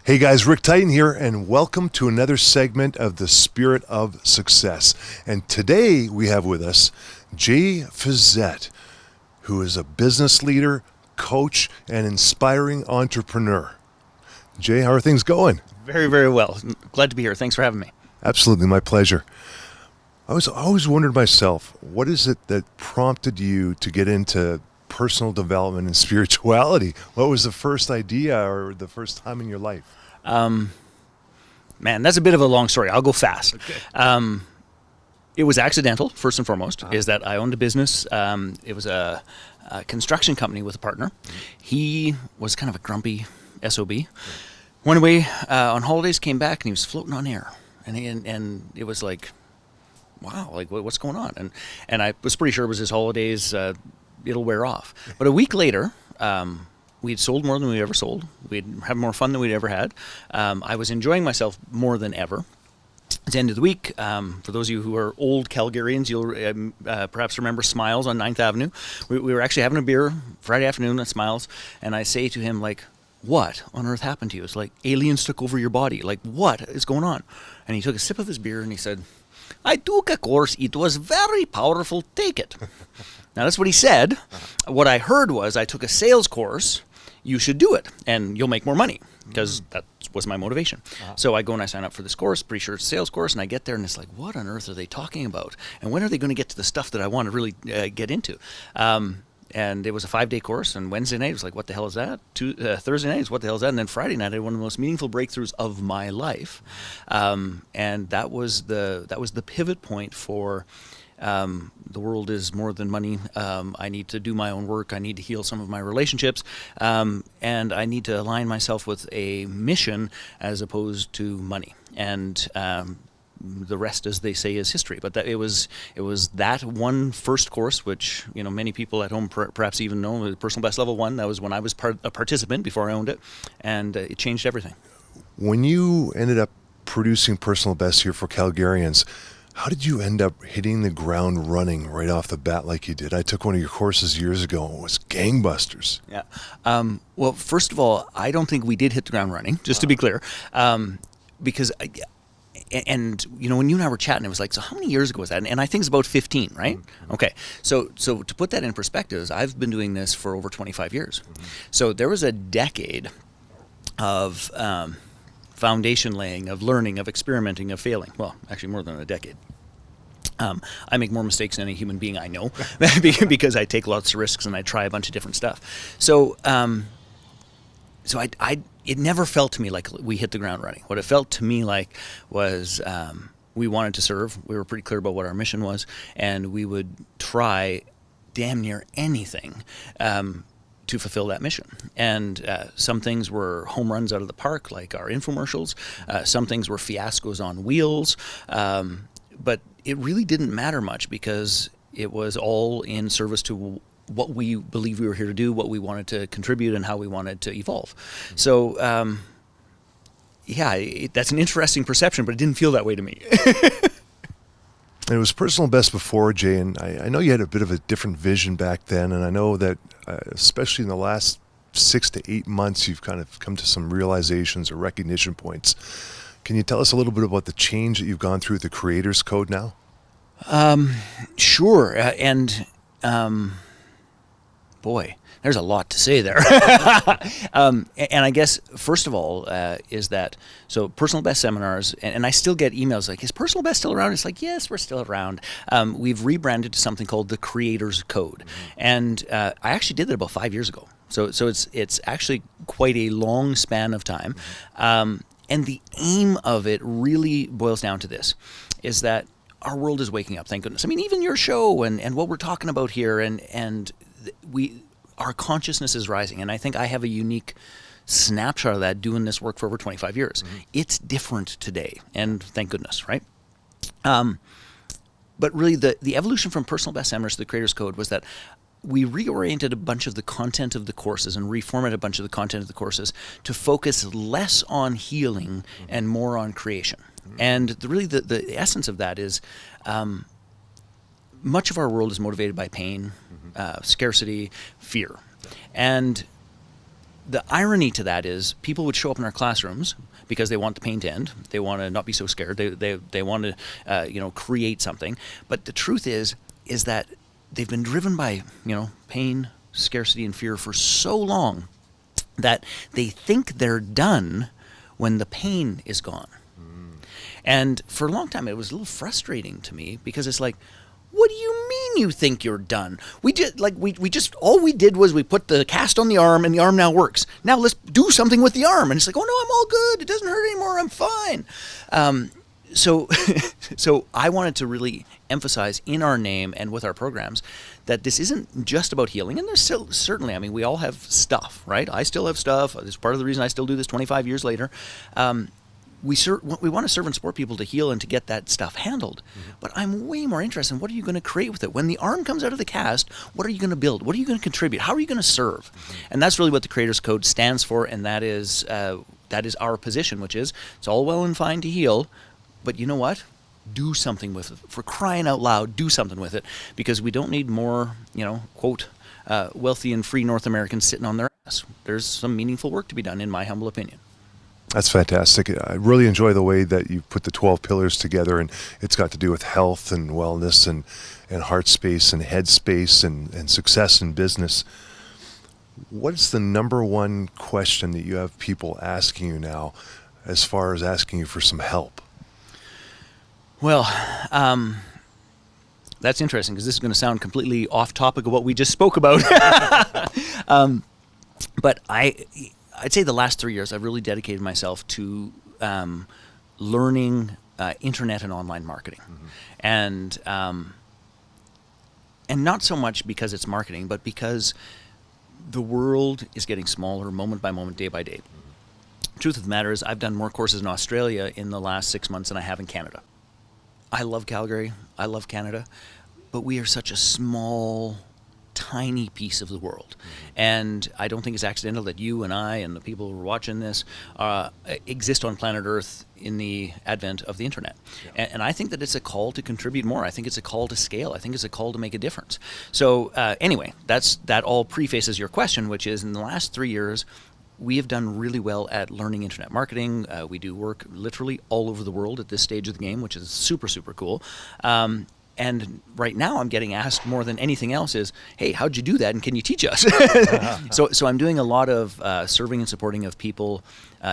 Hey guys, Rick Titan here, and welcome to another segment of the Spirit of Success. And today we have with us Jay Fiset, who is a business leader, coach, and inspiring entrepreneur. Jay, how are things going? Very, very well. Glad to be here. Thanks for having me. Absolutely, my pleasure. I always wondered myself, what is it that prompted you to get into personal development and spirituality? What was the first idea or the first time in your life? Man, that's a bit of a long story. I'll go fast. Okay. It was accidental, first and foremost, is that I owned a business. It was a construction company with a partner. He was kind of a grumpy SOB. Went away on holidays, came back, and he was floating on air. And it was like, wow, like what's going on? And I was pretty sure it was his holidays. It'll wear off. But a week later, we'd sold more than we'd ever sold. We'd had more fun than we'd ever had. I was enjoying myself more than ever. At the end of the week, for those of you who are old Calgarians, you'll perhaps remember Smiles on 9th Avenue. We were actually having a beer Friday afternoon at Smiles, and I say to him, like, what on earth happened to you? It's like aliens took over your body. Like, what is going on? And he took a sip of his beer and he said, I took a course. It was very powerful. Take it. Now, that's what he said. What I heard was, I took a sales course. You should do it, and you'll make more money, because that was my motivation. So I go and I sign up for this course, pretty sure it's a sales course, and I get there, and it's like, what on earth are they talking about? And when are they going to get to the stuff that I want to really get into? And it was a 5-day course, and Wednesday night was like, what the hell is that? Thursday night is what the hell is that? And then Friday night, I had one of the most meaningful breakthroughs of my life. And that was the pivot point for the world is more than money. I need to do my own work. I need to heal some of my relationships. And I need to align myself with a mission as opposed to money. And the rest, as they say, is history. But it was that one first course, which many people at home perhaps even know, the Personal Best Level 1. That was when I was a participant before I owned it, and it changed everything. When you ended up producing Personal Best here for Calgarians, how did you end up hitting the ground running right off the bat like you did? I took one of your courses years ago, and it was gangbusters. Yeah. Well, first of all, I don't think we did hit the ground running, just to be clear, because when you and I were chatting, it was like, so how many years ago was that? And I think it's about 15, right? Mm-hmm. Okay. So to put that in perspective, I've been doing this for over 25 years. Mm-hmm. So there was a decade of foundation laying, of learning, of experimenting, of failing. Well, actually more than a decade. I make more mistakes than any human being I know because I take lots of risks and I try a bunch of different stuff. So it never felt to me like we hit the ground running. What it felt to me like was we wanted to serve. We were pretty clear about what our mission was, and we would try damn near anything to fulfill that mission. And some things were home runs out of the park, like our infomercials. Some things were fiascos on wheels. But it really didn't matter much because it was all in service to what we believed we were here to do, what we wanted to contribute, and how we wanted to evolve. So, that's an interesting perception, but it didn't feel that way to me. And it was Personal Best before, Jay, and I know you had a bit of a different vision back then, and I know that especially in the last 6 to 8 months, you've kind of come to some realizations or recognition points. Can you tell us a little bit about the change that you've gone through with the Creators Code now? Sure. Boy, there's a lot to say there. And I guess, first of all, is that, so Personal Best seminars, and I still get emails like, is Personal Best still around? It's like, yes, we're still around. We've rebranded to something called the Creators Code. And I actually did that about 5 years ago. So it's actually quite a long span of time. And the aim of it really boils down to this, is that our world is waking up, thank goodness. I mean, even your show and what we're talking about here, and our consciousness is rising. And I think I have a unique snapshot of that doing this work for over 25 years. Mm-hmm. It's different today, and thank goodness, right? But really the evolution from Personal Best seminars to the Creators Code was that we reoriented a bunch of the content of the courses and reformatted a bunch of the content of the courses to focus less on healing and more on creation. And the essence of that is much of our world is motivated by pain, scarcity, fear. And the irony to that is people would show up in our classrooms because they want the pain to end. They want to not be so scared. They want to create something. But the truth is that they've been driven by pain, scarcity, and fear for so long that they think they're done when the pain is gone. And for a long time, it was a little frustrating to me because it's like, what do you mean you think you're done? We did all we did was we put the cast on the arm and the arm now works. Now let's do something with the arm. And it's like, oh no, I'm all good. It doesn't hurt anymore. I'm fine. So I wanted to really emphasize in our name and with our programs that this isn't just about healing. And there's still, certainly, I mean, we all have stuff, right? I still have stuff. It's part of the reason I still do this 25 years later. We want to serve and support people to heal and to get that stuff handled. But I'm way more interested in what are you going to create with it? When the arm comes out of the cast, what are you going to build? What are you going to contribute? How are you going to serve? And that's really what the Creators Code stands for, and that is our position, which is it's all well and fine to heal, but you know what? Do something with it. For crying out loud, do something with it, because we don't need more, quote, wealthy and free North Americans sitting on their ass. There's some meaningful work to be done, in my humble opinion. That's fantastic. I really enjoy the way that you put the 12 pillars together, and it's got to do with health and wellness and heart space and head space and success in business. What's the number one question that you have people asking you now as far as asking you for some help? Well, that's interesting because this is going to sound completely off topic of what we just spoke about. But I'd say the last 3 years I've really dedicated myself to learning internet and online marketing, and not so much because it's marketing, but because the world is getting smaller moment by moment, day by day. Truth of the matter is, I've done more courses in Australia in the last 6 months than I have in Canada. I love Calgary. I love Canada, but we are such a small, tiny piece of the world. And I don't think it's accidental that you and I and the people who are watching this exist on planet Earth in the advent of the internet. Yeah. And I think that it's a call to contribute more. I think it's a call to scale. I think it's a call to make a difference. So anyway, that all prefaces your question, which is in the last 3 years, we have done really well at learning internet marketing. We do work literally all over the world at this stage of the game, which is super, super cool. And right now I'm getting asked more than anything else is, hey, how'd you do that? And can you teach us? So I'm doing a lot of serving and supporting of people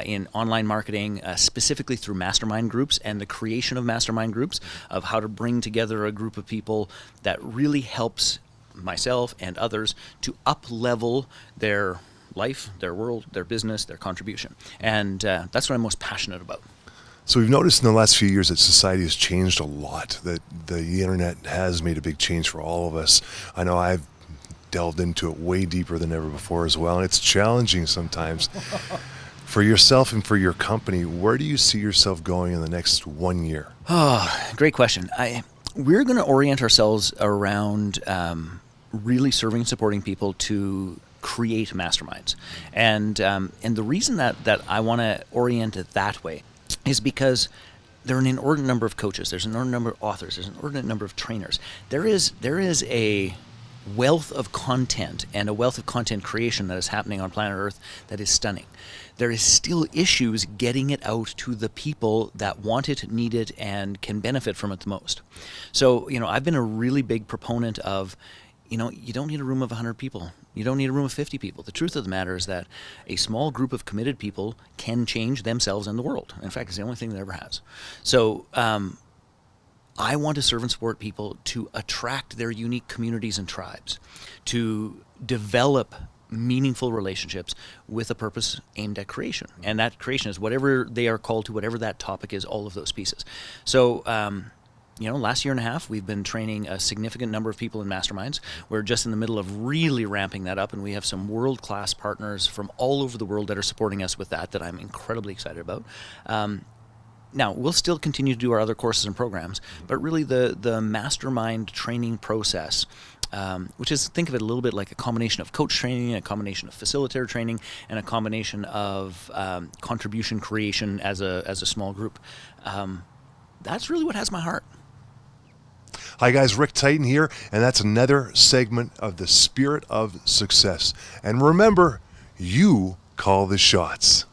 in online marketing, specifically through mastermind groups and the creation of mastermind groups, of how to bring together a group of people that really helps myself and others to up-level their life, their world, their business, their contribution. And that's what I'm most passionate about. So we've noticed in the last few years that society has changed a lot, that the internet has made a big change for all of us. I know I've delved into it way deeper than ever before as well, and it's challenging sometimes. For yourself and for your company, where do you see yourself going in the next 1 year? Oh, great question. We're going to orient ourselves around really serving and supporting people to create masterminds. And the reason that I want to orient it that way is because there are an inordinate number of coaches, there's an inordinate number of authors, there's an inordinate number of trainers. There is a wealth of content and a wealth of content creation that is happening on planet Earth that is stunning. There is still issues getting it out to the people that want it, need it, and can benefit from it the most. So, I've been a really big proponent of, you don't need a room of 100 people. You don't need a room of 50 people. The truth of the matter is that a small group of committed people can change themselves and the world. In fact, it's the only thing that ever has. So I want to serve and support people to attract their unique communities and tribes, to develop meaningful relationships with a purpose aimed at creation. And that creation is whatever they are called to, whatever that topic is, all of those pieces. So, last year and a half, we've been training a significant number of people in masterminds. We're just in the middle of really ramping that up, and we have some world-class partners from all over the world that are supporting us with that I'm incredibly excited about. Now, we'll still continue to do our other courses and programs, but really the mastermind training process, which is, think of it a little bit like a combination of coach training, a combination of facilitator training, and a combination of contribution creation as a small group. That's really what has my heart. Hi guys, Rick Titan here, and that's another segment of the Spirit of Success. And remember, you call the shots.